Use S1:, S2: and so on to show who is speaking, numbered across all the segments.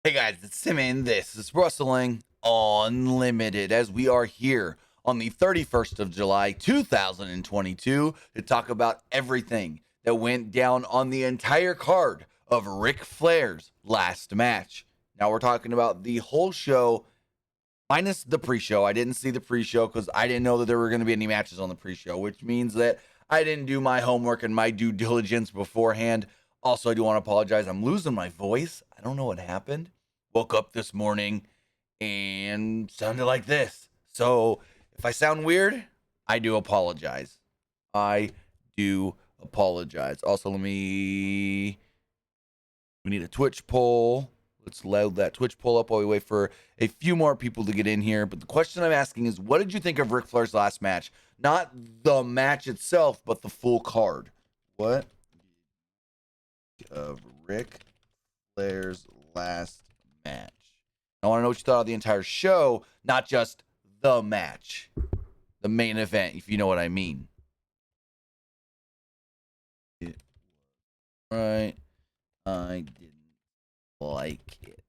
S1: Hey guys, it's Simon. This is Wrestling Unlimited as we are here on the 31st of July, 2022 to talk about everything that went down on the entire card of Ric Flair's last match. Now we're talking about the whole show minus the pre-show. I didn't see the pre-show because I didn't know that there were going to be any matches on the pre-show, which means that I didn't do my homework and my due diligence beforehand. Also, I do want to apologize. I'm losing my voice. I don't know what happened. Woke up this morning and sounded like this. So if I sound weird, I do apologize. I do apologize. Also, we need a Twitch poll. Let's load that Twitch poll up while we wait for a few more people to get in here. But the question I'm asking is, what did you think of Ric Flair's last match? Not the match itself, but the full card. What of Ric Flair's last match? I want to know what you thought of the entire show, not just the match, the main event, if you know what I mean. Right. I didn't like it.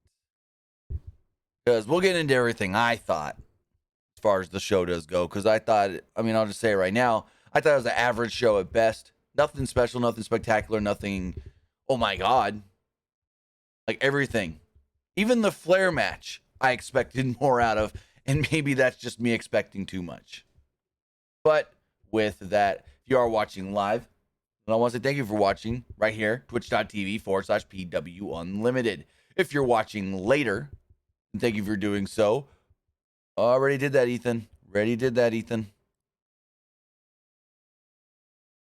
S1: Because we'll get into everything I thought as far as the show does go. Because I'll just say it right now, I thought it was an average show at best. Nothing special, nothing spectacular, nothing, oh my God. Like everything. Even the Flair match, I expected more out of. And maybe that's just me expecting too much. But with that, if you are watching live, and I want to say thank you for watching right here, twitch.tv/PWU Unlimited. If you're watching later, and thank you for doing so. Already did that, Ethan.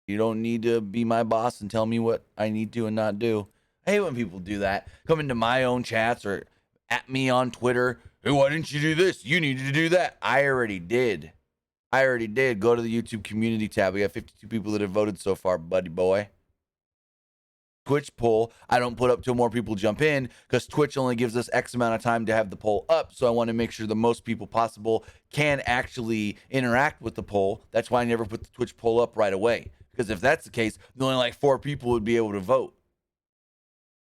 S1: You don't need to be my boss and tell me what I need to and not do. I hate when people do that. Come into my own chats or at me on Twitter. Hey, why didn't you do this? You needed to do that. I already did. Go to the YouTube community tab. We got 52 people that have voted so far, buddy boy. Twitch poll, I don't put up till more people jump in because Twitch only gives us X amount of time to have the poll up. So I want to make sure the most people possible can actually interact with the poll. That's why I never put the Twitch poll up right away. Because if that's the case, then only like 4 people would be able to vote.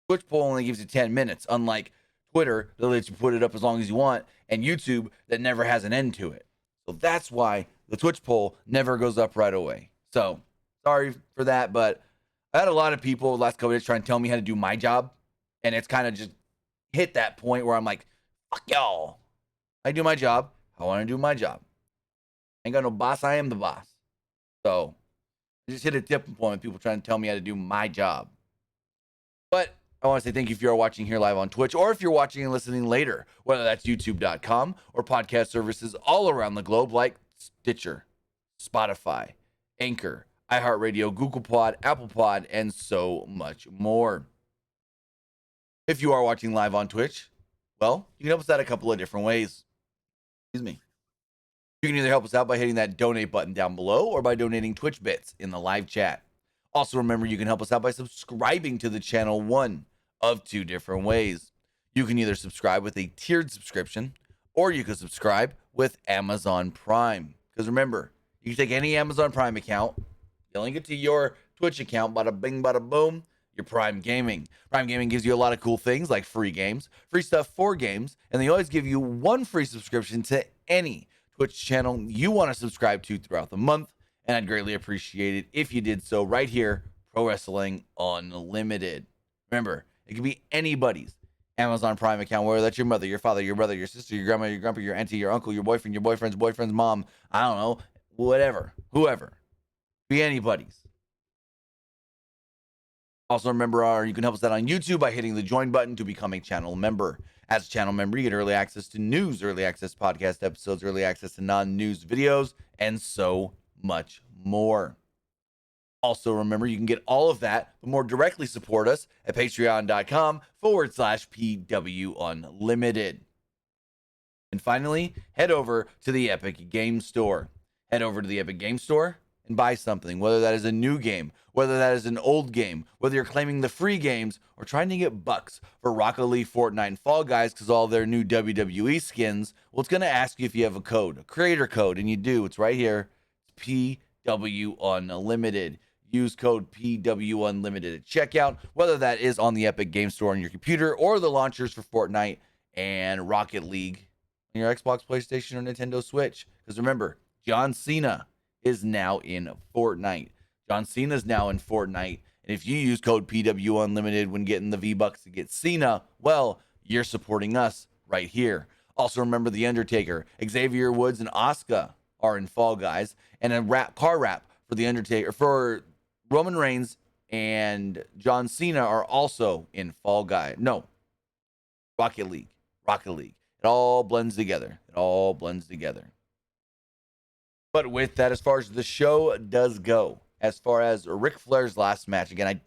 S1: Twitch poll only gives you 10 minutes, unlike Twitter that lets you put it up as long as you want, and YouTube that never has an end to it. So that's why the Twitch poll never goes up right away. So sorry for that, but I had a lot of people the last couple days trying to tell me how to do my job, and it's kind of just hit that point where I'm like, fuck y'all. I do my job. I want to do my job. I ain't got no boss. I am the boss. So I just hit a tipping point with people trying to tell me how to do my job. But I want to say thank you if you're watching here live on Twitch, or if you're watching and listening later, whether that's youtube.com or podcast services all around the globe like Stitcher, Spotify, Anchor, iHeartRadio, Google Pod, Apple Pod, and so much more. If you are watching live on Twitch, well, you can help us out a couple of different ways. Excuse me. You can either help us out by hitting that donate button down below or by donating Twitch bits in the live chat. Also, remember, you can help us out by subscribing to the channel one of 2 different ways. You can either subscribe with a tiered subscription, or you can subscribe with Amazon Prime. Because remember, you can take any Amazon Prime account, you link it to your Twitch account, bada bing, bada boom, your Prime Gaming. Prime Gaming gives you a lot of cool things like free games, free stuff for games, and they always give you 1 free subscription to any Twitch channel you want to subscribe to throughout the month. And I'd greatly appreciate it if you did so right here, Pro Wrestling Unlimited. Remember, it can be anybody's Amazon Prime account, whether that's your mother, your father, your brother, your sister, your grandma, your grandpa, your auntie, your uncle, your boyfriend, your boyfriend's mom, I don't know, whatever, whoever. Be anybody's. Also, remember, you can help us out on YouTube by hitting the join button to become a channel member. As a channel member, you get early access to news, early access podcast episodes, early access to non-news videos, and so much more. Also, remember, you can get all of that, but more directly support us at patreon.com/PW Unlimited. And finally, head over to the Epic Game Store. Head over to the Epic Game Store and buy something, whether that is a new game, whether that is an old game, whether you're claiming the free games or trying to get bucks for Rocket League, Fortnite, and Fall Guys because all their new WWE skins. Well, it's going to ask you if you have a code, a creator code, and you do. It's right here. It's PW Unlimited. use code PWU Unlimited at checkout, whether that is on the Epic Game Store on your computer or the launchers for Fortnite and Rocket League on your Xbox, PlayStation, or Nintendo Switch. Because remember, John Cena is now in Fortnite. John Cena is now in Fortnite. And if you use code PW Unlimited when getting the V-Bucks to get Cena, well, you're supporting us right here. Also, remember The Undertaker, Xavier Woods, and Asuka are in Fall Guys. And a car rap for The Undertaker, for Roman Reigns and John Cena are also in Fall Guys. No, Rocket League. Rocket League. It all blends together. It all blends together. But with that, as far as the show does go, as far as Ric Flair's last match, again,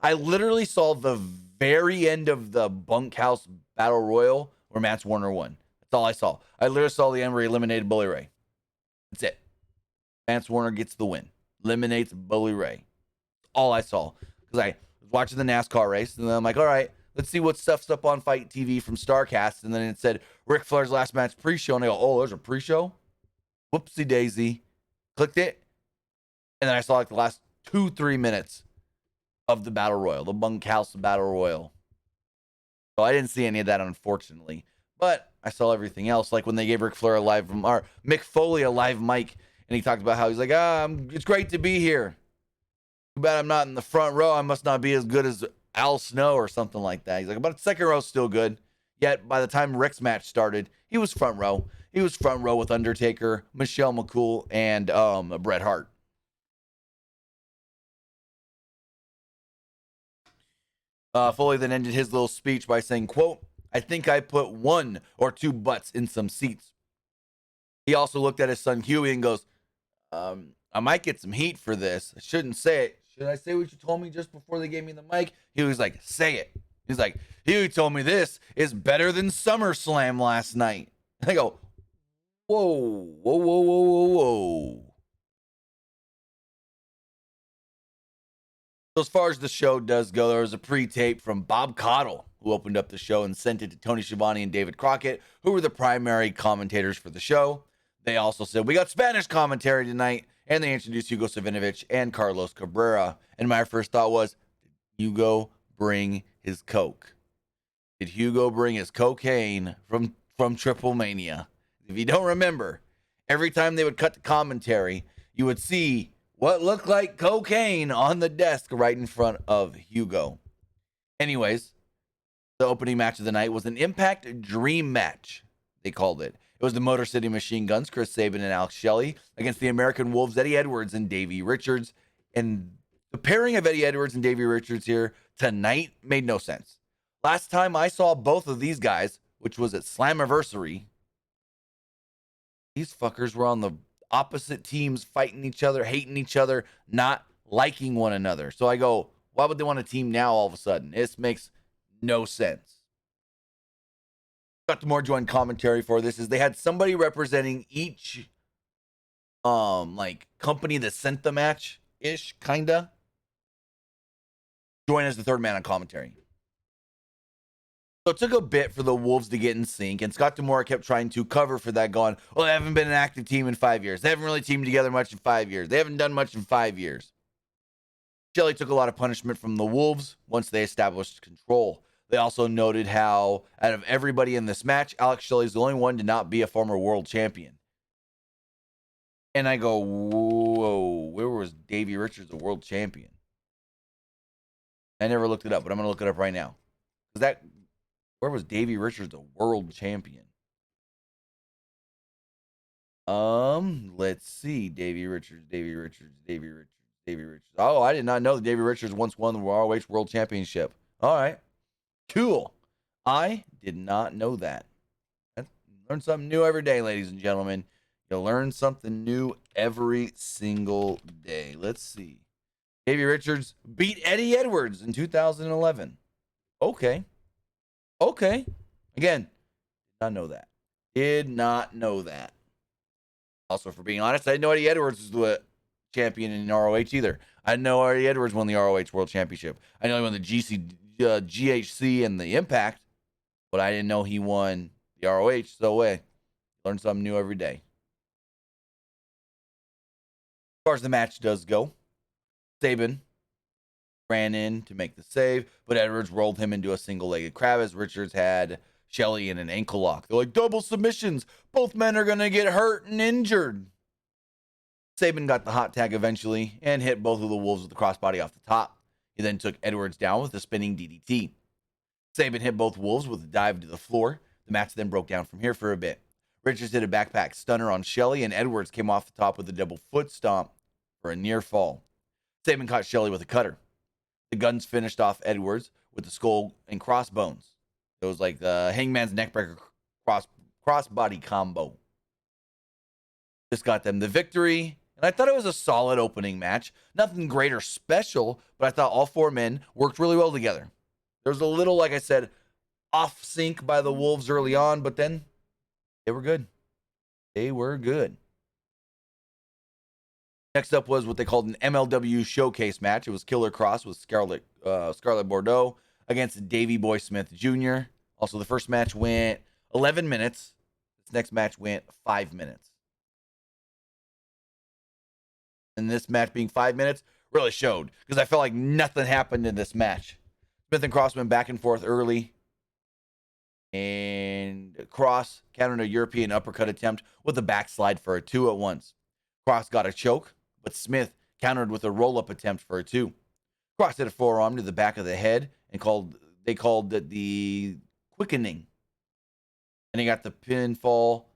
S1: I literally saw the very end of the Bunkhouse Battle Royal where Matt Warner won. That's all I saw. I literally saw the end where he eliminated Bully Ray. That's it. Matt Warner gets the win. Eliminates Bully Ray. That's all I saw. Because I was watching the NASCAR race, and then I'm like, all right, let's see what stuff's up on Fight TV from StarCast. And then it said Ric Flair's last match pre-show, and I go, oh, there's a pre-show? Whoopsie daisy. Clicked it. And then I saw like the last 2-3 minutes of the Battle Royal, the Bunkhouse Battle Royal. So I didn't see any of that, unfortunately. But I saw everything else, like when they gave Ric Flair or Mick Foley a live mic, and he talked about how he's like, it's great to be here. Too bad I'm not in the front row. I must not be as good as Al Snow or something like that. He's like, but second row's still good. Yet by the time Rick's match started, he was front row. He was front row with Undertaker, Michelle McCool, and Bret Hart. Foley then ended his little speech by saying, quote, I think I put 1 or 2 butts in some seats. He also looked at his son Huey and goes, I might get some heat for this. I shouldn't say it. Should I say what you told me just before they gave me the mic? He was like, say it. He's like, Huey told me this is better than SummerSlam last night. I go, whoa, whoa, whoa, whoa, whoa, whoa. So as far as the show does go, there was a pre-tape from Bob Caudle, who opened up the show and sent it to Tony Schiavone and David Crockett, who were the primary commentators for the show. They also said, we got Spanish commentary tonight, and they introduced Hugo Savinovich and Carlos Cabrera. And my first thought was, did Hugo bring his coke? Did Hugo bring his cocaine from Triple Mania? If you don't remember, every time they would cut the commentary, you would see what looked like cocaine on the desk right in front of Hugo. Anyways, the opening match of the night was an Impact Dream Match, they called it. It was the Motor City Machine Guns, Chris Sabin and Alex Shelley, against the American Wolves, Eddie Edwards and Davey Richards. And the pairing of Eddie Edwards and Davey Richards here tonight made no sense. Last time I saw both of these guys, which was at Slammiversary, these fuckers were on the opposite teams, fighting each other, hating each other, not liking one another. So I go, why would they want a team now all of a sudden? This makes no sense. Got more joint commentary for this is they had somebody representing each like company that sent the match ish, kinda join as the third man on commentary. So it took a bit for the Wolves to get in sync, and Scott D'Amore kept trying to cover for that, going, well, they haven't been an active team in 5 years. They haven't really teamed together much in 5 years. They haven't done much in 5 years. Shelley took a lot of punishment from the Wolves once they established control. They also noted how, out of everybody in this match, Alex Shelley's the only one to not be a former world champion. And I go, whoa, where was Davey Richards a world champion? I never looked it up, but I'm going to look it up right now. Where was Davey Richards a world champion? Let's see. Davey Richards. Oh, I did not know that Davey Richards once won the ROH World Championship. All right. Cool. I did not know that. Learn something new every day, ladies and gentlemen. You'll learn something new every single day. Let's see. Davey Richards beat Eddie Edwards in 2011. Okay. Again, did not know that. Also, for being honest, I didn't know Eddie Edwards was the champion in ROH either. I didn't know Eddie Edwards won the ROH World Championship. I know he won the GHC and the Impact, but I didn't know he won the ROH. So, learn something new every day. As far as the match does go, Sabin ran in to make the save, but Edwards rolled him into a single-legged crab as Richards had Shelley in an ankle lock. They're like, double submissions. Both men are going to get hurt and injured. Sabin got the hot tag eventually and hit both of the Wolves with the crossbody off the top. He then took Edwards down with a spinning DDT. Sabin hit both Wolves with a dive to the floor. The match then broke down from here for a bit. Richards did a backpack stunner on Shelley, and Edwards came off the top with a double foot stomp for a near fall. Sabin caught Shelley with a cutter. The Guns finished off Edwards with the skull and crossbones. It was like the Hangman's neckbreaker crossbody combo. This got them the victory, and I thought it was a solid opening match. Nothing great or special, but I thought all four men worked really well together. There was a little, like I said, off sync by the Wolves early on, but then they were good. They were good. Next up was what they called an MLW showcase match. It was Killer Cross with Scarlett Bordeaux against Davey Boy Smith Jr. Also, the first match went 11 minutes. This next match went 5 minutes. And this match being 5 minutes really showed because I felt like nothing happened in this match. Smith and Cross went back and forth early. And Cross countered a European uppercut attempt with a backslide for a 2 at once. Cross got a choke, but Smith countered with a roll-up attempt for a 2. Cross hit a forearm to the back of the head and they called it the quickening. And he got the pinfall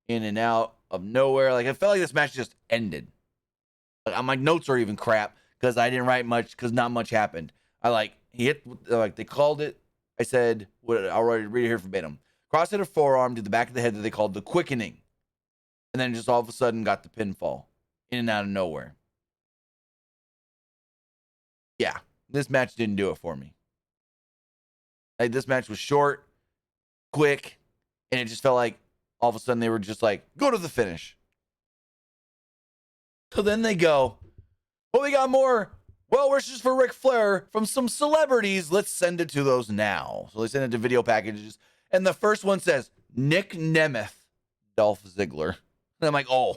S1: in and out of nowhere. Like, I felt like this match just ended. Like, my notes are even crap because I didn't write much because not much happened. He hit, they called it. I said, I'll read it here verbatim. Cross hit a forearm to the back of the head that they called the quickening. And then just all of a sudden got the pinfall in and out of nowhere. Yeah, this match didn't do it for me. Like, this match was short, quick, and it just felt like all of a sudden they were just like, go to the finish. So then they go, well, we got more well wishes for Ric Flair from some celebrities. Let's send it to those now. So they send it to video packages. And the first one says, Nick Nemeth, Dolph Ziggler. And I'm like, oh,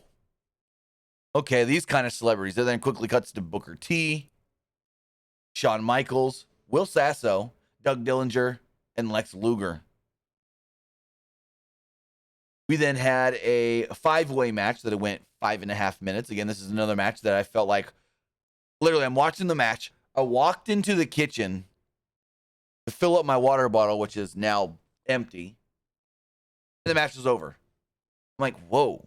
S1: okay, these kind of celebrities. And then quickly cuts to Booker T, Shawn Michaels, Will Sasso, Doug Dillinger, and Lex Luger. We then had a 5-way match that went 5.5 minutes. Again, this is another match that I felt like, literally, I'm watching the match. I walked into the kitchen to fill up my water bottle, which is now empty. And the match was over. I'm like, whoa,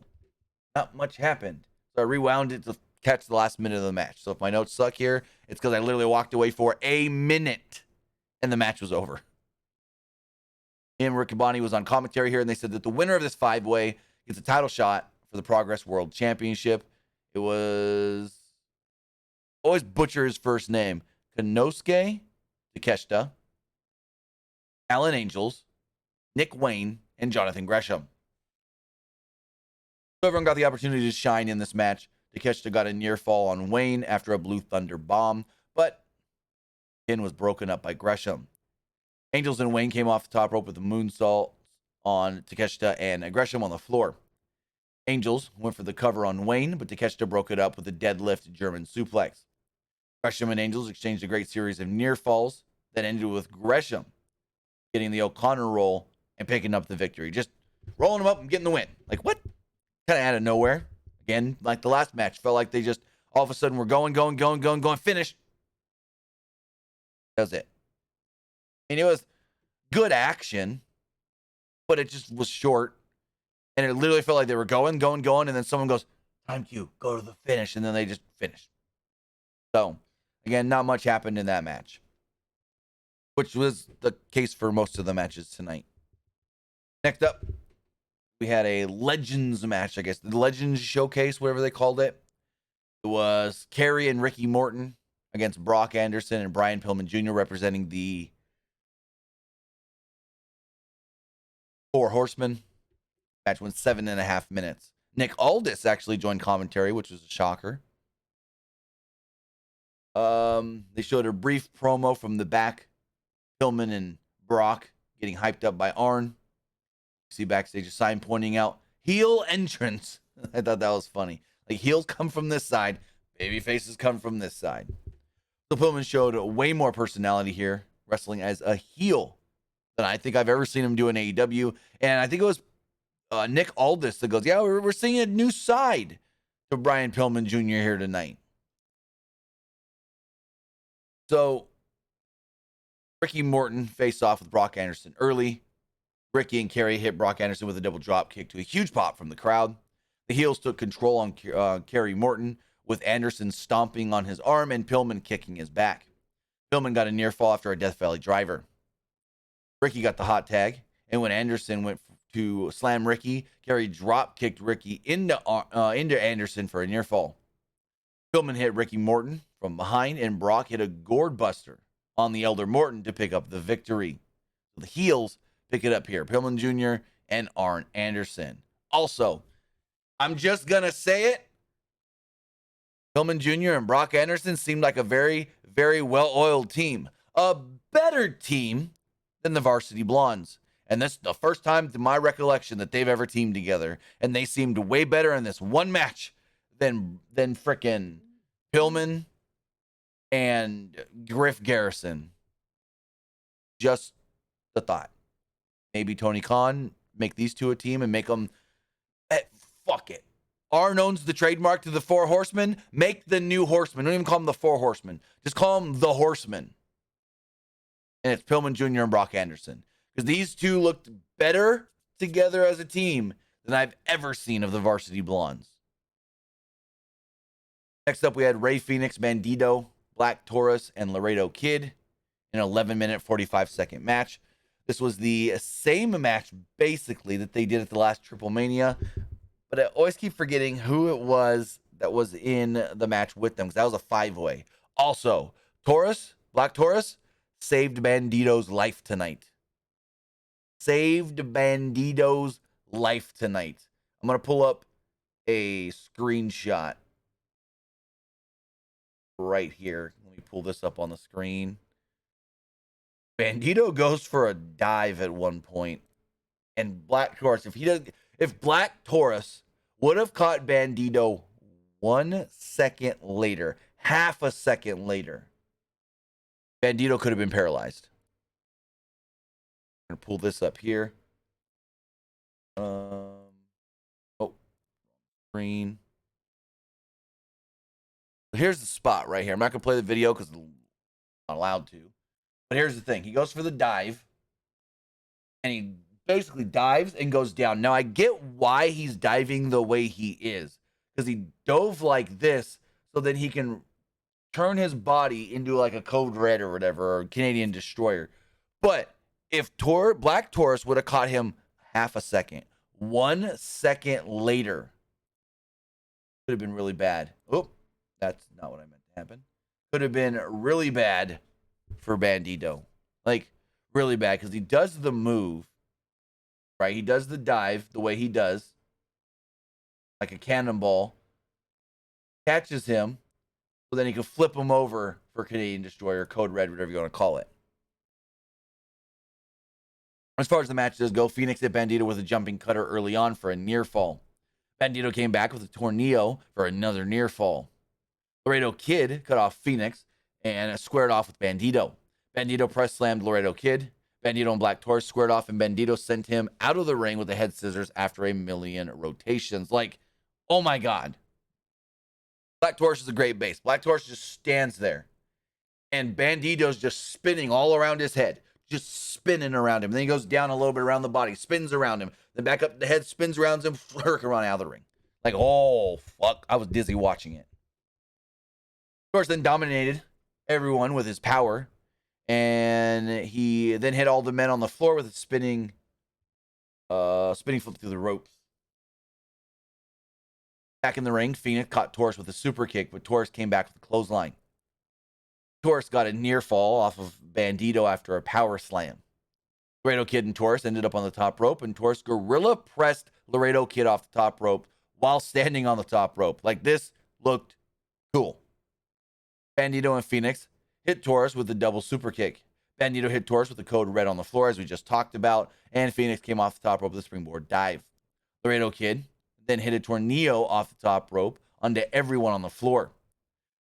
S1: not much happened. So I rewound it to catch the last minute of the match. So if my notes suck here, it's because I literally walked away for a minute and the match was over. And Rick Bonnie was on commentary here, and they said that the winner of this 5-way gets a title shot for the Progress World Championship. It was, always butcher his first name, Konosuke Takeshita, Alan Angels, Nick Wayne, and Jonathan Gresham. So everyone got the opportunity to shine in this match. Takeshita got a near fall on Wayne after a Blue Thunder bomb, but pin was broken up by Gresham. Angels and Wayne came off the top rope with a moonsault on Takeshita and Gresham on the floor. Angels went for the cover on Wayne, but Takeshita broke it up with a deadlift German suplex. Gresham and Angels exchanged a great series of near falls that ended with Gresham getting the O'Connor roll and picking up the victory. Just rolling them up and getting the win. Like, what? Kind of out of nowhere. Again, like the last match, felt like they just all of a sudden were going, finish. That was it. And it was good action, but it just was short. And it literally felt like they were going. And then someone goes, time cue, go to the finish. And then they just finished. So, again, not much happened in that match, which was the case for most of the matches tonight. Next up, we had a Legends match, I guess. The Legends Showcase, whatever they called it. It was Kerry and Ricky Morton against Brock Anderson and Brian Pillman Jr. representing the 4 Horsemen. Match went 7.5 minutes. Nick Aldis actually joined commentary, which was a shocker. They showed a brief promo from the back. Pillman and Brock getting hyped up by Arn. See backstage a sign pointing out heel entrance. I thought that was funny. Like, heels come from this side, baby faces come from this side. So Pillman showed way more personality here, wrestling as a heel than I think I've ever seen him do in AEW. And I think it was Nick Aldis that goes, yeah, we're seeing a new side to Brian Pillman Jr. here tonight. So Ricky Morton faced off with Brock Anderson early. Ricky and Kerry hit Brock Anderson with a double drop kick to a huge pop from the crowd. The heels took control on Kerry Morton, with Anderson stomping on his arm and Pillman kicking his back. Pillman got a near fall after a Death Valley driver. Ricky got the hot tag, and when Anderson went to slam Ricky, Kerry drop kicked Ricky into Anderson for a near fall. Pillman hit Ricky Morton from behind, and Brock hit a gourd buster on the Elder Morton to pick up the victory. The heels pick it up here. Pillman Jr. and Arn Anderson. Also, I'm just going to say it. Pillman Jr. and Brock Anderson seemed like a very, very well-oiled team. A better team than the Varsity Blondes. And this is the first time to my recollection that they've ever teamed together. And they seemed way better in this one match than frickin' Pillman and Griff Garrison. Just the thought. Maybe Tony Khan make these two a team and make them... fuck it. Arn owns the trademark to the Four Horsemen. Make the new Horsemen. Don't even call them the Four Horsemen. Just call them the Horsemen. And it's Pillman Jr. and Brock Anderson. Because these two looked better together as a team than I've ever seen of the Varsity Blondes. Next up, we had Rey Fenix, Bandido, Black Taurus, and Laredo Kid in an 11-minute, 45-second match. This was the same match, basically, that they did at the last Triple Mania. But I always keep forgetting who it was that was in the match with them, because that was a 5-way. Also, Black Taurus, saved Bandido's life tonight. Saved Bandido's life tonight. I'm going to pull up a screenshot right here. Let me pull this up on the screen. Bandido goes for a dive at one point, and Black Taurus, if Black Taurus would have caught Bandido 1 second later, half a second later, Bandido could have been paralyzed. I'm going to pull this up here. Screen. Here's the spot right here. I'm not going to play the video because I'm not allowed to. But here's the thing. He goes for the dive, and he basically dives and goes down. Now, I get why he's diving the way he is, because he dove like this so that he can turn his body into like a Code Red or whatever, or Canadian Destroyer. But if Black Taurus would have caught him half a second, 1 second later, could have been really bad. Oh, that's not what I meant to happen. Could have been really bad for Bandido. Like, really bad, because he does the move, right? He does the dive the way he does, like a cannonball, catches him, so then he can flip him over for Canadian Destroyer, Code Red, whatever you want to call it. As far as the match does go, Fenix hit Bandido with a jumping cutter early on for a near fall. Bandido came back with a tornado for another near fall. Laredo Kid cut off Fenix and squared off with Bandido. Bandido press slammed Laredo Kid. Bandido and Black Taurus squared off, and Bandido sent him out of the ring with the head scissors after 1,000,000 rotations. Like, oh my God. Black Taurus is a great base. Black Taurus just stands there, and Bandido's just spinning all around his head, just spinning around him. Then he goes down a little bit around the body, spins around him, then back up the head, spins around him, around out of the ring. Like, oh, fuck. I was dizzy watching it. Of course, then dominated everyone with his power, and he then hit all the men on the floor with a spinning flip through the ropes. Back in the ring, Fenix caught Taurus with a super kick, but Taurus came back with a clothesline. Taurus got a near fall off of Bandido after a power slam. Laredo Kid and Taurus ended up on the top rope, and Taurus gorilla pressed Laredo Kid off the top rope while standing on the top rope. Like, this looked cool. Bandido and Fenix hit Taurus with a double super kick. Bandido hit Taurus with the Code Red on the floor, as we just talked about, and Fenix came off the top rope with a springboard dive. Laredo Kid then hit a tornado off the top rope onto everyone on the floor.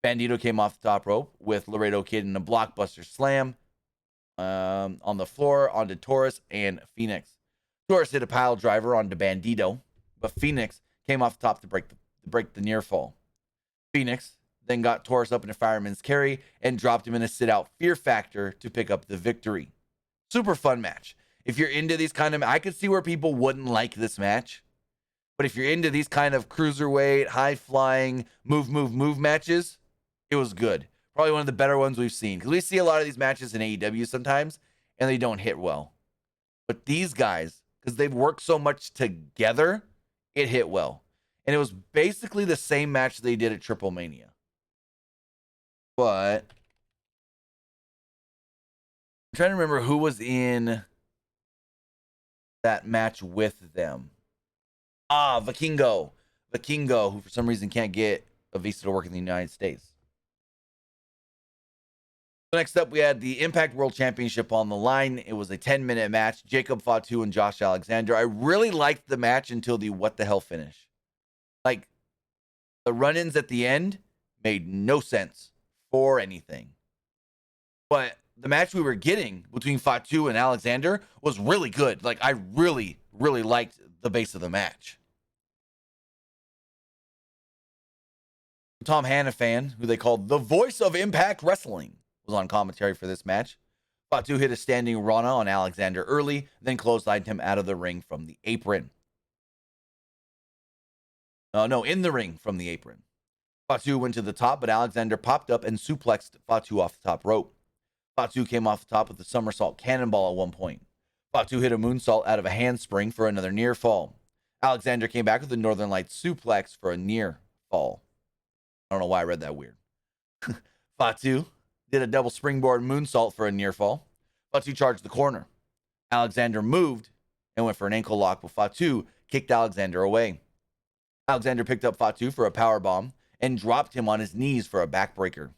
S1: Bandido came off the top rope with Laredo Kid in a blockbuster slam on the floor onto Taurus and Phoenix. Taurus hit a pile driver onto Bandido, but Phoenix came off the top to break the near fall. Phoenix then got Taurus up in a fireman's carry and dropped him in a sit-out Fear Factor to pick up the victory. Super fun match. If you're into these kind of... I could see where people wouldn't like this match. But if you're into these kind of cruiserweight, high-flying, move matches, it was good. Probably one of the better ones we've seen. Because we see a lot of these matches in AEW sometimes, and they don't hit well. But these guys, because they've worked so much together, it hit well. And it was basically the same match they did at Triple Mania. But I'm trying to remember who was in that match with them. Vikingo. Vikingo, who for some reason can't get a visa to work in the United States. So next up, we had the Impact World Championship on the line. It was a 10-minute match. Jacob Fatu and Josh Alexander. I really liked the match until the what the hell finish. Like, the run-ins at the end made no sense for anything. But the match we were getting between Fatu and Alexander was really good. Like, I really, really liked the base of the match. Tom Hannafan, who they called the voice of Impact Wrestling, was on commentary for this match. Fatu hit a standing Rana on Alexander early, then clotheslined him out of the ring from the apron. In the ring from the apron. Fatu went to the top, but Alexander popped up and suplexed Fatu off the top rope. Fatu came off the top with a somersault cannonball at one point. Fatu hit a moonsault out of a handspring for another near fall. Alexander came back with a Northern Lights suplex for a near fall. I don't know why I read that weird. Fatu did a double springboard moonsault for a near fall. Fatu charged the corner. Alexander moved and went for an ankle lock, but Fatu kicked Alexander away. Alexander picked up Fatu for a powerbomb and dropped him on his knees for a backbreaker.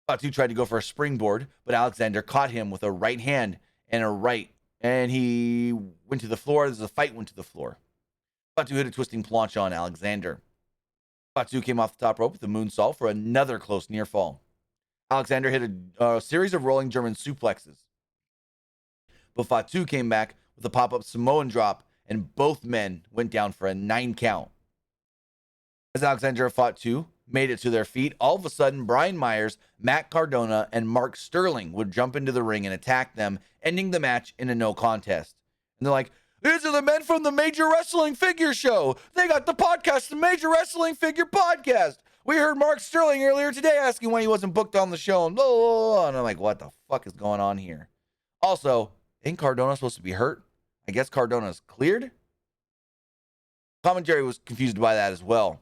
S1: Fatu tried to go for a springboard, but Alexander caught him with a right hand and a right, and he went to the floor. The fight went to the floor. Fatu hit a twisting plancha on Alexander. Fatu came off the top rope with a moonsault for another close near fall. Alexander hit a series of rolling German suplexes. But Fatu came back with a pop-up Samoan drop, and both men went down for a 9 count. As Alexander and Fatu made it to their feet, all of a sudden, Brian Myers, Matt Cardona, and Mark Sterling would jump into the ring and attack them, ending the match in a no contest. And they're like, "These are the men from the Major Wrestling Figure Show. They got the podcast, the Major Wrestling Figure Podcast. We heard Mark Sterling earlier today asking why he wasn't booked on the show." And blah, blah, blah. And I'm like, what the fuck is going on here? Also, ain't Cardona supposed to be hurt? I guess Cardona's cleared? Commentary was confused by that as well.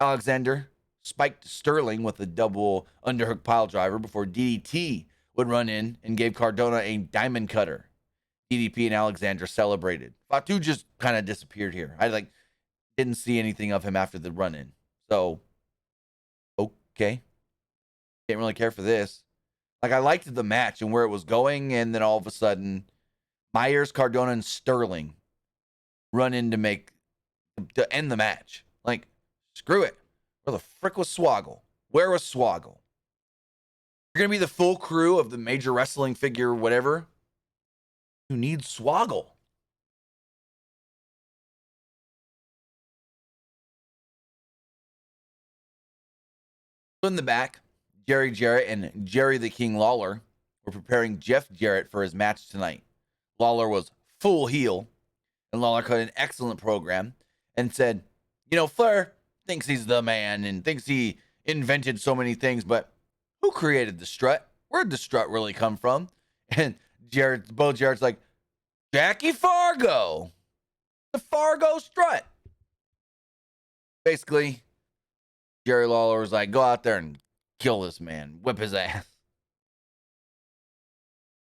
S1: Alexander spiked Sterling with a double underhook pile driver before DDT would run in and gave Cardona a diamond cutter. DDP and Alexander celebrated. Fatu just kind of disappeared here. I didn't see anything of him after the run-in. So, okay. Didn't really care for this. I liked the match and where it was going, and then all of a sudden, Myers, Cardona, and Sterling run in to end the match. Screw it. Where the frick was Swoggle? Where was Swoggle? You're going to be the full crew of the Major Wrestling Figure whatever. You need Swoggle. In the back, Jarrett and Jerry the King Lawler were preparing Jeff Jarrett for his match tonight. Lawler was full heel, and Lawler cut an excellent program and said, Flair thinks he's the man and thinks he invented so many things, but who created the strut? Where'd the strut really come from? And Jarrett's like, Jackie Fargo. The Fargo strut. Basically, Jerry Lawler was like, go out there and kill this man. Whip his ass.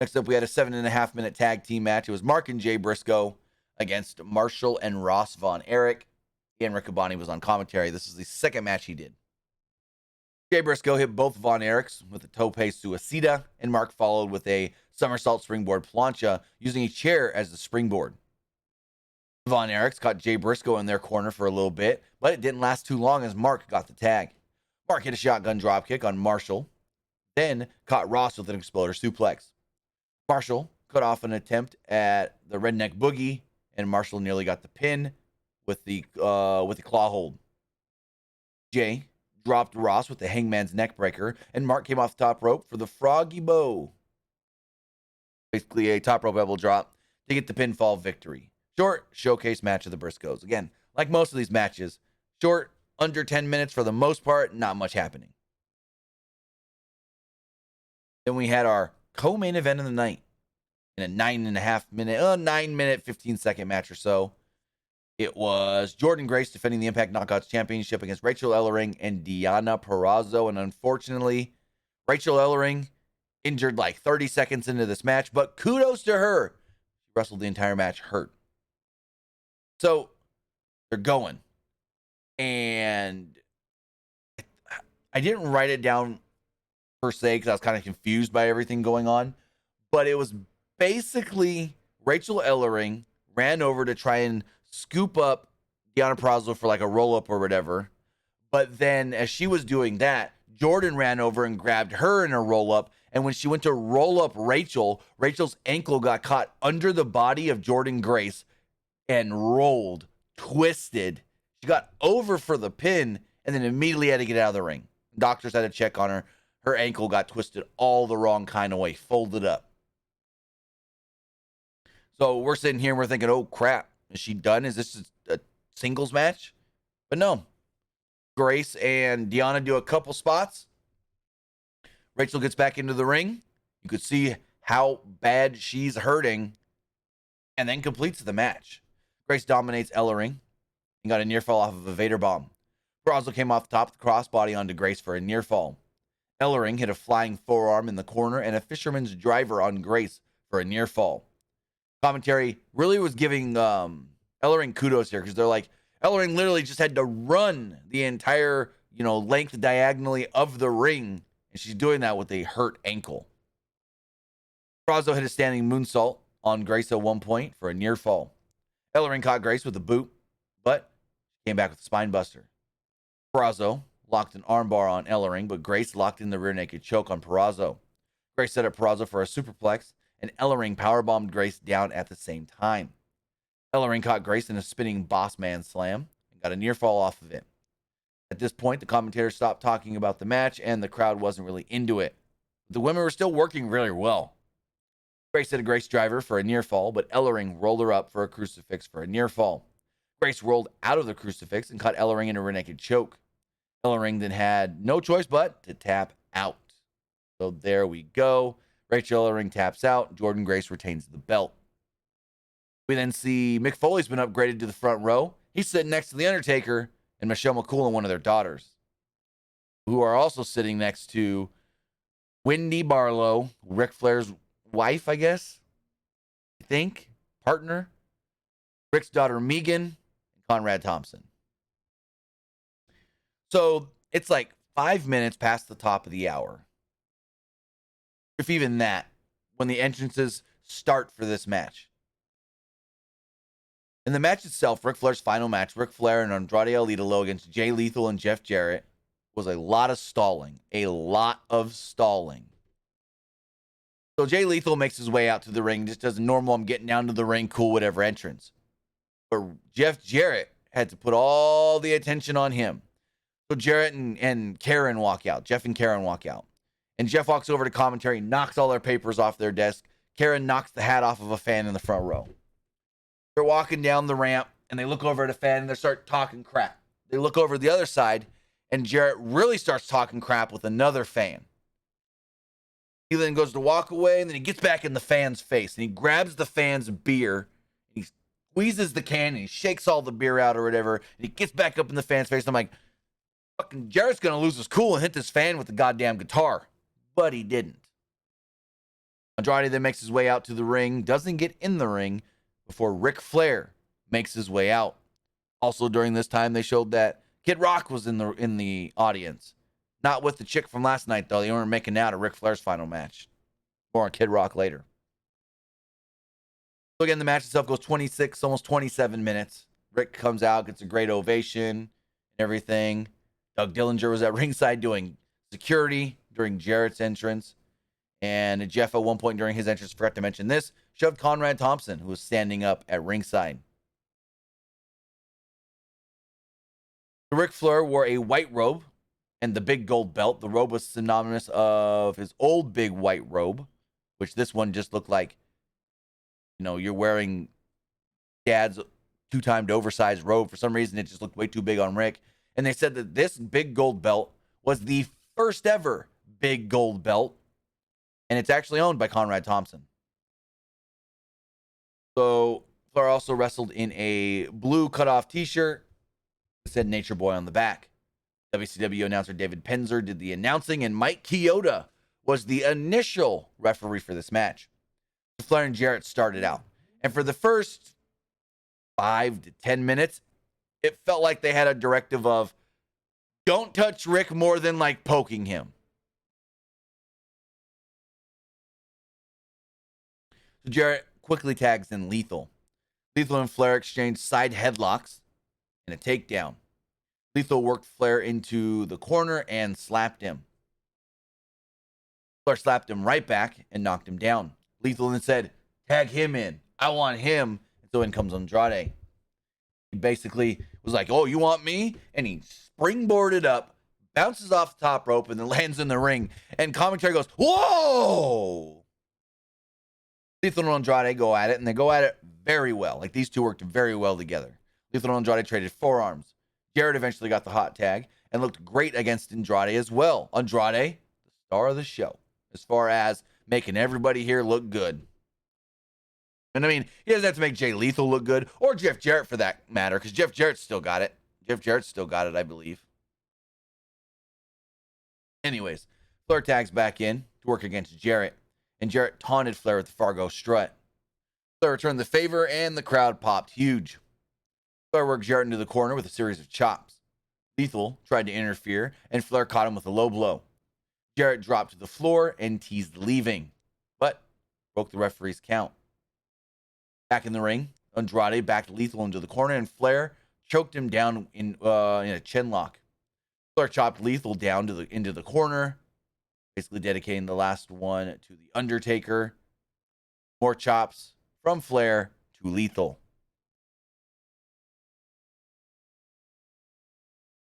S1: Next up, we had a 7.5-minute tag team match. It was Mark and Jay Briscoe against Marshall and Ross Von Erich. Ian Riccaboni was on commentary. This is the second match he did. Jay Briscoe hit both Von Erichs with a tope suicida, and Mark followed with a somersault springboard plancha using a chair as the springboard. Von Erichs caught Jay Briscoe in their corner for a little bit, but it didn't last too long as Mark got the tag. Mark hit a shotgun dropkick on Marshall, then caught Ross with an exploder suplex. Marshall cut off an attempt at the redneck boogie, and Marshall nearly got the pin with the claw hold. Jay dropped Ross with the hangman's neck breaker, and Mark came off the top rope for the froggy bow. Basically a top rope elbow drop to get the pinfall victory. Short showcase match of the Briscoes. Again, like most of these matches, short, under 10 minutes for the most part, not much happening. Then we had our co-main event of the night in a 9 minute, 15-second match or so. It was Jordynne Grace defending the Impact Knockouts Championship against Rachel Ellering and Deonna Purrazzo. And unfortunately, Rachel Ellering injured like 30 seconds into this match, but kudos to her. She wrestled the entire match hurt. So they're going. And I didn't write it down per se because I was kind of confused by everything going on. But it was basically Rachel Ellering ran over to try and scoop up Deonna Purrazzo for like a roll-up or whatever. But then as she was doing that, Jordynne ran over and grabbed her in a roll-up. And when she went to roll up Rachel's ankle got caught under the body of Jordynne Grace and rolled, twisted. She got over for the pin and then immediately had to get out of the ring. Doctors had to check on her. Her ankle got twisted all the wrong kind of way, folded up. So we're sitting here and we're thinking, oh crap, is she done? Is this a singles match? But no. Grace and Deonna do a couple spots. Rachel gets back into the ring. You could see how bad she's hurting and then completes the match. Grace dominates Ellering and got a near fall off of a Vader bomb. Purrazzo came off the top of the crossbody onto Grace for a near fall. Ellering hit a flying forearm in the corner and a fisherman's driver on Grace for a near fall. Commentary really was giving Ellering kudos here because they're like, Ellering literally just had to run the entire, length diagonally of the ring, and she's doing that with a hurt ankle. Purrazzo hit a standing moonsault on Grace at one point for a near fall. Ellering caught Grace with a boot, but came back with a spine buster. Purrazzo locked an armbar on Ellering, but Grace locked in the rear naked choke on Purrazzo. Grace set up Purrazzo for a superplex, and Ellering powerbombed Grace down at the same time. Ellering caught Grace in a spinning boss man slam and got a near fall off of it. At this point, the commentators stopped talking about the match, and the crowd wasn't really into it. The women were still working really well. Grace hit a Grace driver for a near fall, but Ellering rolled her up for a crucifix for a near fall. Grace rolled out of the crucifix and caught Ellering in a rear naked choke. Ellering then had no choice but to tap out. So there we go. Rachel Ellering taps out. Jordynne Grace retains the belt. We then see Mick Foley's been upgraded to the front row. He's sitting next to The Undertaker and Michelle McCool and one of their daughters, who are also sitting next to Wendy Barlow, Ric Flair's wife, I guess. I think. Partner. Rick's daughter, Megan, and Conrad Thompson. So it's like 5 minutes past the top of the hour, if even that, when the entrances start for this match. In the match itself, Ric Flair's final match, Ric Flair and Andrade El Idolo against Jay Lethal and Jeff Jarrett, was a lot of stalling. A lot of stalling. So Jay Lethal makes his way out to the ring, just does a normal, I'm getting down to the ring, cool, whatever entrance. But Jeff Jarrett had to put all the attention on him. So Jarrett and Karen walk out. Jeff and Karen walk out. And Jeff walks over to commentary, knocks all their papers off their desk. Karen knocks the hat off of a fan in the front row. They're walking down the ramp, and they look over at a fan, and they start talking crap. They look over the other side, and Jarrett really starts talking crap with another fan. He then goes to walk away, and then he gets back in the fan's face, and he grabs the fan's beer, and he squeezes the can, and he shakes all the beer out or whatever, and he gets back up in the fan's face, and I'm like, fucking Jarrett's going to lose his cool and hit this fan with the goddamn guitar. But he didn't. Andrade then makes his way out to the ring, doesn't get in the ring, before Ric Flair makes his way out. Also during this time, they showed that Kid Rock was in the audience. Not with the chick from last night, though. They weren't making out at Ric Flair's final match. More on Kid Rock later. So again, the match itself goes 26, almost 27 minutes. Rick comes out, gets a great ovation and everything. Doug Dillinger was at ringside doing security during Jarrett's entrance. And Jeff, at one point during his entrance, forgot to mention this, shoved Conrad Thompson, who was standing up at ringside. Ric Flair wore a white robe and the big gold belt. The robe was synonymous of his old big white robe, which this one just looked like, you're wearing Dad's two-timed oversized robe. For some reason, it just looked way too big on Rick. And they said that this big gold belt was the first ever big gold belt, and it's actually owned by Conrad Thompson. So Flair also wrestled in a blue cutoff T-shirt that said Nature Boy on the back. WCW announcer David Penzer did the announcing, and Mike Chioda was the initial referee for this match. Flair and Jarrett started out, and for the first 5 to 10 minutes, it felt like they had a directive of don't touch Rick more than like poking him. So Jarrett quickly tags in Lethal. Lethal and Flair exchanged side headlocks and a takedown. Lethal worked Flair into the corner and slapped him. Flair slapped him right back and knocked him down. Lethal then said, tag him in. I want him. And so in comes Andrade. He basically was like, oh, you want me? And he springboarded up, bounces off the top rope, and then lands in the ring. And commentary goes, whoa! Lethal and Andrade go at it, and they go at it very well. Like, these two worked very well together. Lethal and Andrade traded forearms. Jarrett eventually got the hot tag and looked great against Andrade as well. Andrade, the star of the show, as far as making everybody here look good. And I mean, he doesn't have to make Jay Lethal look good, or Jeff Jarrett for that matter, because Jeff Jarrett still got it. Jeff Jarrett still got it, I believe. Anyways, Flair tags back in to work against Jarrett, and Jarrett taunted Flair with the Fargo strut. Flair returned the favor, and the crowd popped huge. Flair worked Jarrett into the corner with a series of chops. Lethal tried to interfere, and Flair caught him with a low blow. Jarrett dropped to the floor and teased leaving, but broke the referee's count. Back in the ring, Andrade backed Lethal into the corner, and Flair choked him down in a chin lock. Flair chopped Lethal down into the corner, basically dedicating the last one to the Undertaker. More chops from Flair to Lethal.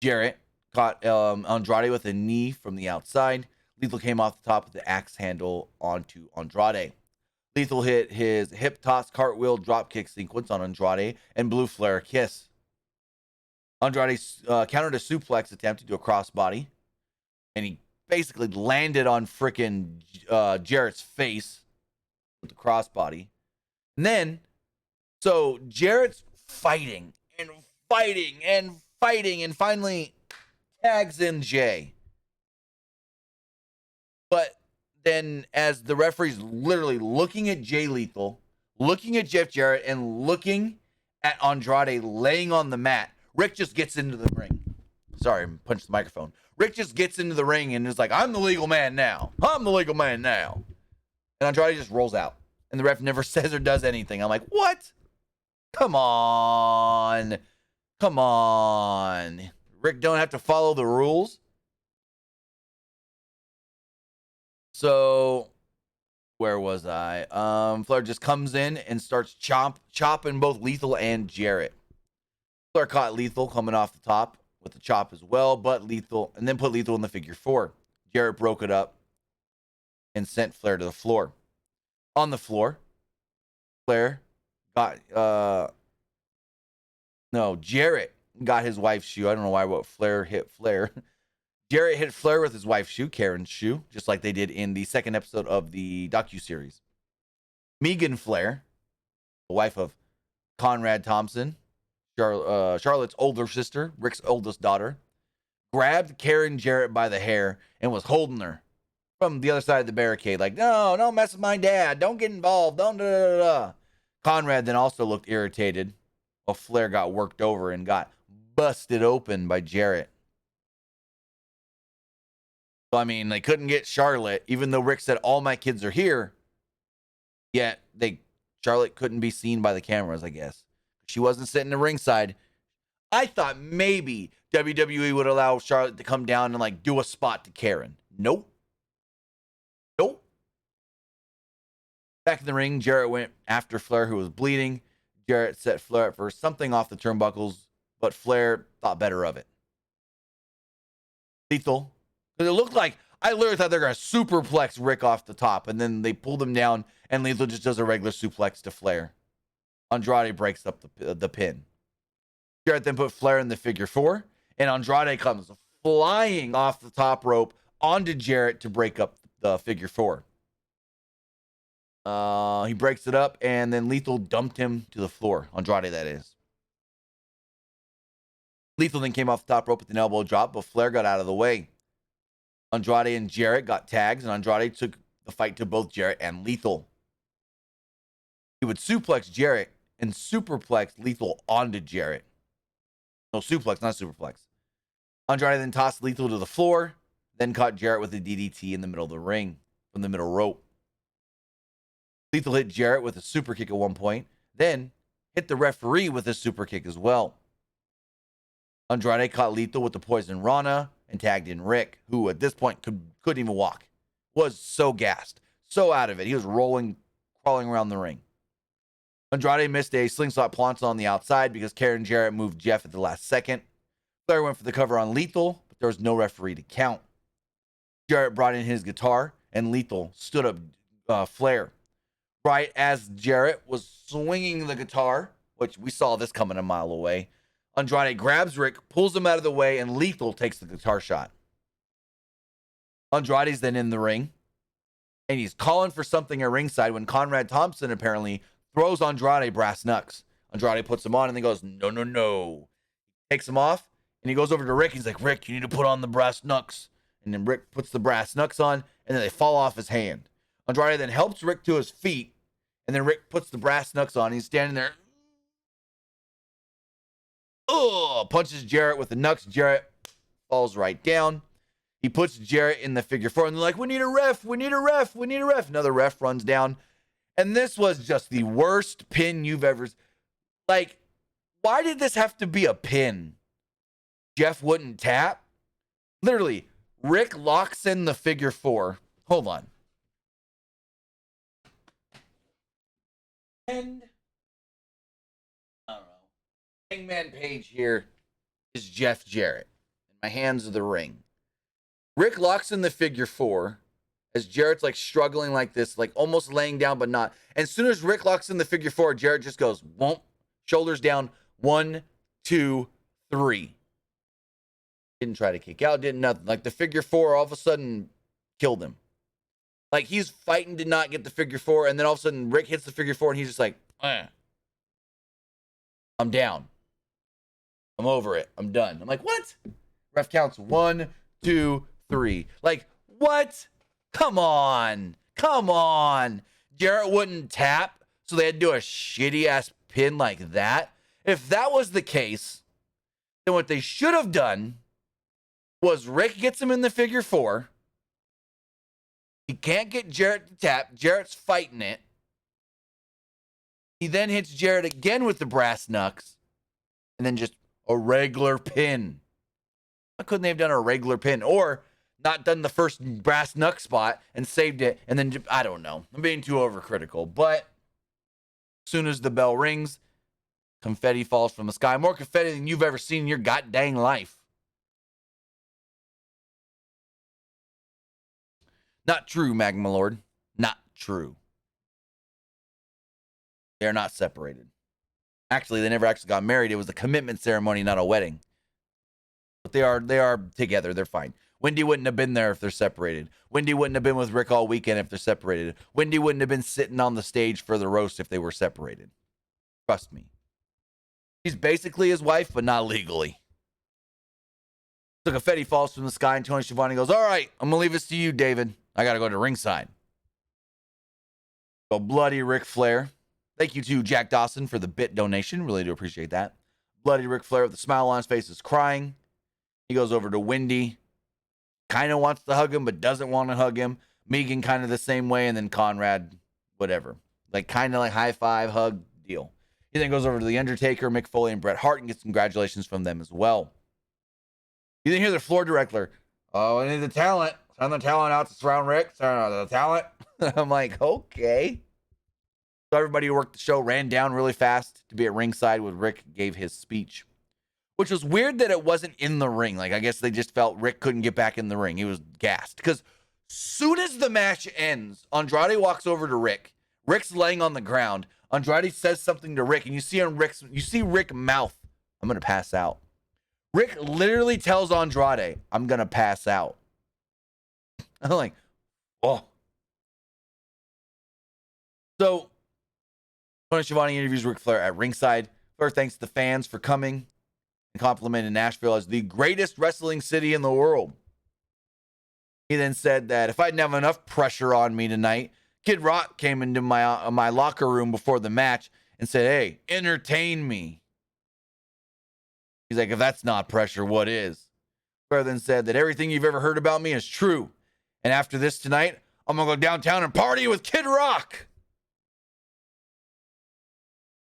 S1: Jarrett caught Andrade with a knee from the outside. Lethal came off the top of the axe handle onto Andrade. Lethal hit his hip toss cartwheel dropkick sequence on Andrade and blew Flair a kiss. Andrade countered a suplex attempt to do a crossbody, and he basically landed on frickin' Jarrett's face with the crossbody. And then, so Jarrett's fighting and fighting and fighting, and finally tags in Jay. But then, as the referee's literally looking at Jay Lethal, looking at Jeff Jarrett, and looking at Andrade laying on the mat, Rick just gets into the ring. Sorry, I punched the microphone. Rick just gets into the ring and is like, I'm the legal man now. I'm the legal man now. And Andrade just rolls out. And the ref never says or does anything. I'm like, what? Come on. Come on. Rick don't have to follow the rules. So, where was I? Flair just comes in and starts chopping both Lethal and Jarrett. Flair caught Lethal coming off the top with the chop as well, but and then put Lethal in the figure four. Jarrett broke it up and sent Flair to the floor. On the floor, Jarrett got his wife's shoe. I don't know why I wrote Flair hit Flair. Jarrett hit Flair with his wife's shoe, Karen's shoe, just like they did in the second episode of the docuseries. Megan Flair, the wife of Conrad Thompson, Charlotte's older sister, Rick's oldest daughter, grabbed Karen Jarrett by the hair and was holding her from the other side of the barricade, like, no, don't mess with my dad. Don't get involved. Don't da. Conrad then also looked irritated while Flair got worked over and got busted open by Jarrett. So, I mean, they couldn't get Charlotte, even though Rick said, all my kids are here. Yet, Charlotte couldn't be seen by the cameras, I guess. She wasn't sitting in the ringside. I thought maybe WWE would allow Charlotte to come down and like do a spot to Karen. Nope. Nope. Back in the ring, Jarrett went after Flair, who was bleeding. Jarrett set Flair up for something off the turnbuckles, but Flair thought better of it. Lethal. Because it looked like, I literally thought they were going to superplex Rick off the top, and then they pulled him down, and Lethal just does a regular suplex to Flair. Andrade breaks up the pin. Jarrett then put Flair in the figure four, and Andrade comes flying off the top rope onto Jarrett to break up the figure four. He breaks it up, and then Lethal dumped him to the floor. Andrade, that is. Lethal then came off the top rope with an elbow drop, but Flair got out of the way. Andrade and Jarrett got tags, and Andrade took the fight to both Jarrett and Lethal. He would suplex Jarrett and superplex Lethal onto Jarrett. No, suplex, not superplex. Andrade then tossed Lethal to the floor, then caught Jarrett with a DDT in the middle of the ring, from the middle rope. Lethal hit Jarrett with a super kick at one point, then hit the referee with a super kick as well. Andrade caught Lethal with the poison Rana and tagged in Rick, who at this point couldn't even walk. Was so gassed, so out of it. He was rolling, crawling around the ring. Andrade missed a slingshot plancha on the outside because Karen Jarrett moved Jeff at the last second. Flair went for the cover on Lethal, but there was no referee to count. Jarrett brought in his guitar, and Lethal stood up Flair. Right as Jarrett was swinging the guitar, which we saw this coming a mile away, Andrade grabs Rick, pulls him out of the way, and Lethal takes the guitar shot. Andrade's then in the ring, and he's calling for something at ringside when Conrad Thompson apparently throws Andrade brass knucks. Andrade puts him on and then goes, no, no, no. Takes him off, and he goes over to Rick. He's like, Rick, you need to put on the brass knucks. And then Rick puts the brass knucks on, and then they fall off his hand. Andrade then helps Rick to his feet, and then Rick puts the brass knucks on. He's standing there. Punches Jarrett with the knucks. Jarrett falls right down. He puts Jarrett in the figure four, and they're like, we need a ref, we need a ref, we need a ref. Another ref runs down. And this was just the worst pin you've ever... Like, why did this have to be a pin? Jeff wouldn't tap? Literally, Rick locks in the figure four. Hold on. And... I don't know. Hangman Page here is Jeff Jarrett. And my hands are the ring. Rick locks in the figure four as Jarrett's like struggling like this, like almost laying down, but not. And as soon as Rick locks in the figure four, Jarrett just goes, whoomp, shoulders down, 1, 2, 3. Didn't try to kick out, didn't nothing. Like the figure four all of a sudden killed him. Like he's fighting to not get the figure four, and then all of a sudden Rick hits the figure four, and he's just like, I'm down. I'm over it. I'm done. I'm like, what? Ref counts 1, 2, 3. Like, what? Come on. Come on. Jarrett wouldn't tap, so they had to do a shitty-ass pin like that. If that was the case, then what they should have done was Rick gets him in the figure four. He can't get Jarrett to tap. Jarrett's fighting it. He then hits Jarrett again with the brass knucks, and then just a regular pin. Why couldn't they have done a regular pin? Or not done the first brass knuck spot and saved it, and then, I don't know. I'm being too overcritical. But as soon as the bell rings, confetti falls from the sky. More confetti than you've ever seen in your goddamn life. Not true, Magma Lord. Not true. They're not separated. Actually, they never actually got married. It was a commitment ceremony, not a wedding. But they are together. They're fine. Wendy wouldn't have been there if they're separated. Wendy wouldn't have been with Rick all weekend if they're separated. Wendy wouldn't have been sitting on the stage for the roast if they were separated. Trust me. She's basically his wife, but not legally. So confetti falls from the sky, and Tony Schiavone goes, all right, I'm going to leave this to you, David. I got to go to ringside. So bloody Ric Flair. Thank you to Jack Dawson for the bit donation. Really do appreciate that. Bloody Ric Flair with a smile on his face is crying. He goes over to Wendy. Kind of wants to hug him, but doesn't want to hug him. Megan kind of the same way. And then Conrad, whatever. Like kind of like high five, hug deal. He then goes over to The Undertaker, Mick Foley, and Bret Hart and gets congratulations from them as well. You then hear the floor director, "Oh, I need the talent. Send the talent out to surround Rick. Send the talent." I'm like, okay. So everybody who worked the show ran down really fast to be at ringside when Rick gave his speech, which was weird that it wasn't in the ring. Like, I guess they just felt Rick couldn't get back in the ring. He was gassed because soon as the match ends, Andrade walks over to Rick. Rick's laying on the ground. Andrade says something to Rick, and you see Rick mouth, "I'm gonna pass out." Rick literally tells Andrade, "I'm gonna pass out." I'm like, oh. So Tony Schiavone interviews Ric Flair at ringside. Flair thanks the fans for coming and complimented Nashville as the greatest wrestling city in the world. He then said that if I didn't have enough pressure on me tonight, Kid Rock came into my locker room before the match and said, "Hey, entertain me." He's like, "If that's not pressure, what is?" Flair then said that everything you've ever heard about me is true. And after this tonight, I'm going to go downtown and party with Kid Rock.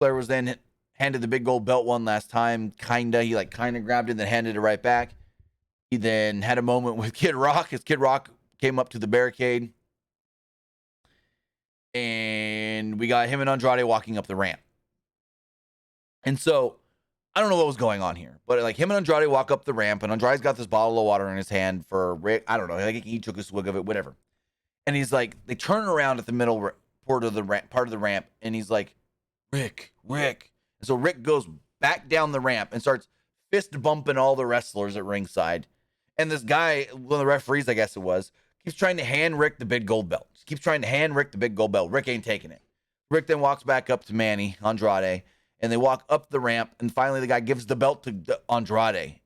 S1: Flair was then handed the big gold belt one last time. He kinda grabbed it and then handed it right back. He then had a moment with Kid Rock as Kid Rock came up to the barricade. And we got him and Andrade walking up the ramp. And so I don't know what was going on here, but like him and Andrade walk up the ramp, and Andrade's got this bottle of water in his hand for Rick. I don't know. Like he took a swig of it, whatever. And he's like, they turn around at the middle part of the ramp, and he's like, Rick. And so Rick goes back down the ramp and starts fist bumping all the wrestlers at ringside. And this guy, one of the referees, I guess it was, keeps trying to hand Rick the big gold belt. Rick ain't taking it. Rick then walks back up to Manny, Andrade, and they walk up the ramp, and finally the guy gives the belt to Andrade.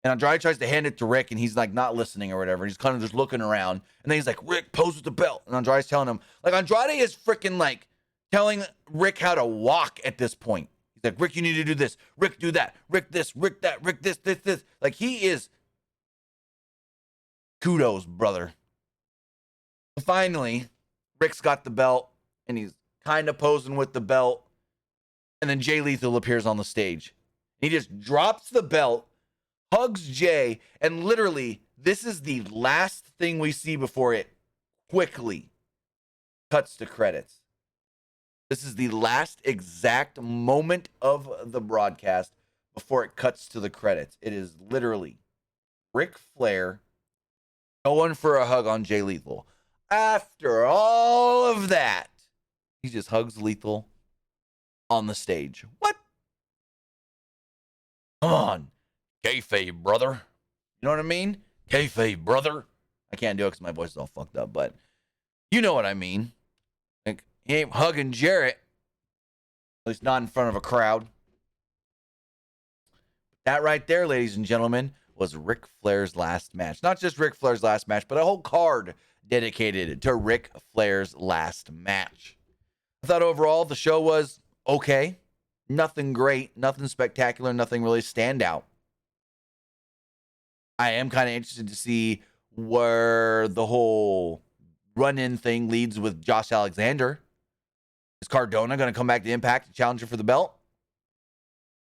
S1: And Andrade tries to hand it to Rick, and he's like not listening or whatever. He's kind of just looking around. And then he's like, "Rick, pose with the belt." And Andrade's telling him, like, Andrade is freaking like telling Rick how to walk at this point. He's like, "Rick, you need to do this. Rick, do that. Rick, this. Rick, that. Rick, this. Like, he is kudos, brother. Finally, Rick's got the belt, and he's kind of posing with the belt. And then Jay Lethal appears on the stage. He just drops the belt, hugs Jay, and literally, this is the last thing we see before it quickly cuts to credits. This is the last exact moment of the broadcast before it cuts to the credits. It is literally Ric Flair going for a hug on Jay Lethal. After all of that, he just hugs Lethal on the stage. What? Come on. Kayfabe, brother. You know what I mean? Kayfabe, brother. I can't do it because my voice is all fucked up, but you know what I mean. Like, he ain't hugging Jarrett. At least not in front of a crowd. That right there, ladies and gentlemen, was Ric Flair's last match. Not just Ric Flair's last match, but a whole card dedicated to Ric Flair's last match. I thought overall the show was okay. Nothing great, nothing spectacular, nothing really stand out. I am kind of interested to see where the whole run-in thing leads with Josh Alexander. Is Cardona going to come back to Impact and challenge him for the belt?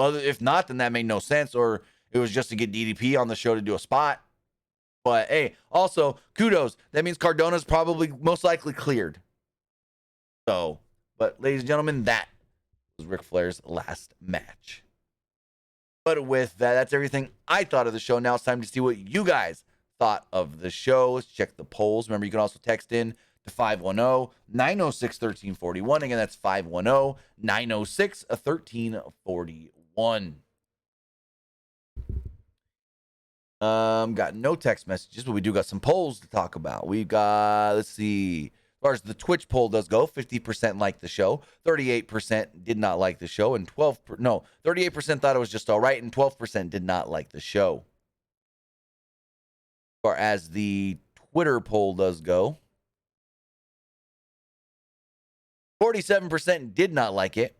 S1: If not, then that made no sense, or it was just to get DDP on the show to do a spot. But hey, also, kudos. That means Cardona's probably most likely cleared. So, but ladies and gentlemen, that was Ric Flair's last match. But with that, that's everything I thought of the show. Now it's time to see what you guys thought of the show. Let's check the polls. Remember, you can also text in to 510-906-1341. Again, that's 510-906-1341. Got no text messages, but we do got some polls to talk about. We've got, let's see, as far as the Twitch poll does go, 50% liked the show, 38% did not like the show, and 38% thought it was just all right, and 12% did not like the show. As far as the Twitter poll does go, 47% did not like it,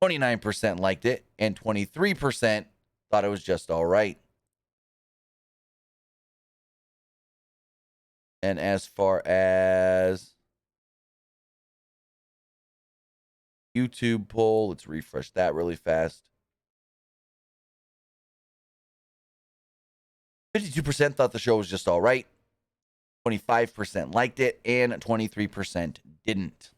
S1: 29% liked it, and 23% thought it was just all right. And as far as YouTube poll. Let's refresh that really fast. 52% thought the show was just all right. 25% liked it, and 23% didn't.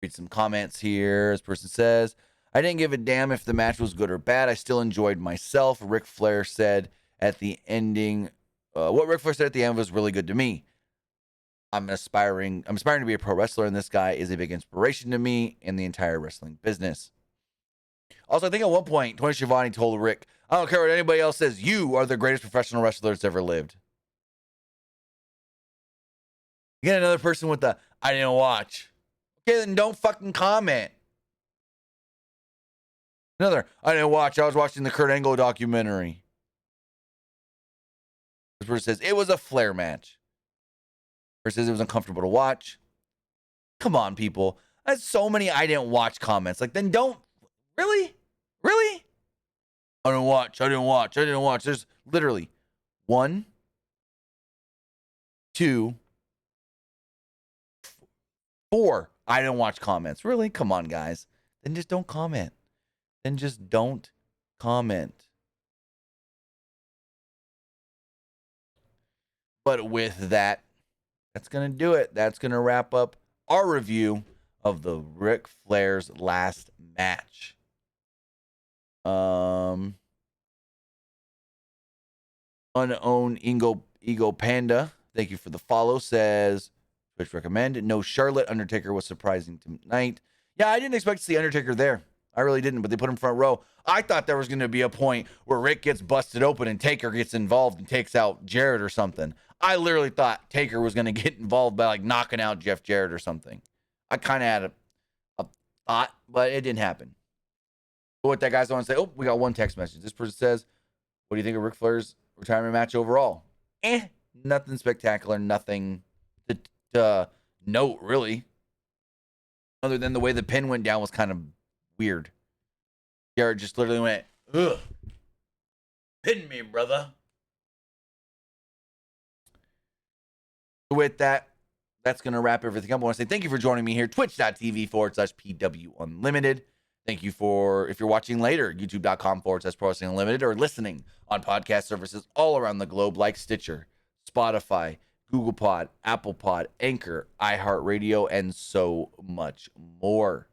S1: Read some comments here. This person says, I didn't give a damn if the match was good or bad. I still enjoyed myself. Ric Flair said at the ending, what Ric Flair said at the end was really good to me. I'm aspiring to be a pro wrestler, and this guy is a big inspiration to me and the entire wrestling business. Also, I think at one point, Tony Schiavone told Rick, I don't care what anybody else says, you are the greatest professional wrestler that's ever lived. You get another person with the, I didn't watch. Okay, then don't fucking comment. Another, I didn't watch. I was watching the Kurt Angle documentary. This person says, it was a Flair match. This person says it was uncomfortable to watch. Come on, people. That's so many I didn't watch comments. Like, then don't. Really? Really? I didn't watch. There's literally 1, 2, 4 I didn't watch comments. Really? Come on, guys. Then just don't comment. But with that, that's going to do it. That's going to wrap up our review of the Ric Flair's last match. Unowned Ego Panda, thank you for the follow, says, Twitch recommend. No Charlotte. Undertaker was surprising tonight. Yeah, I didn't expect to see Undertaker there. I really didn't, but they put him front row. I thought there was going to be a point where Rick gets busted open and Taker gets involved and takes out Jarrett or something. I literally thought Taker was going to get involved by like knocking out Jeff Jarrett or something. I kind of had a thought, but it didn't happen. But what that guy's want to say, we got one text message. This person says, what do you think of Ric Flair's retirement match overall? Nothing spectacular, nothing to note, really. Other than the way the pin went down was kind of weird. Jarrett just literally went, ugh. Pin me, brother. With that, that's going to wrap everything up. I want to say thank you for joining me here. Twitch.tv/PW Unlimited. Thank you for, if you're watching later, youtube.com/Pro Wrestling Unlimited, or listening on podcast services all around the globe like Stitcher, Spotify, Google Pod, Apple Pod, Anchor, iHeartRadio, and so much more.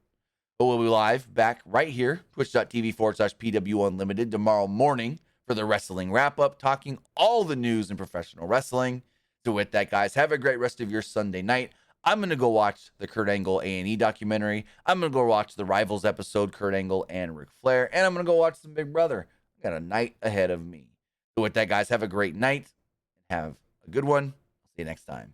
S1: But we'll be live back right here, twitch.tv/PW Unlimited tomorrow morning for the wrestling wrap-up, talking all the news in professional wrestling. So with that, guys, have a great rest of your Sunday night. I'm going to go watch the Kurt Angle A&E documentary. I'm going to go watch the Rivals episode, Kurt Angle and Ric Flair. And I'm going to go watch some Big Brother. I got a night ahead of me. So with that, guys, have a great night. Have a good one. See you next time.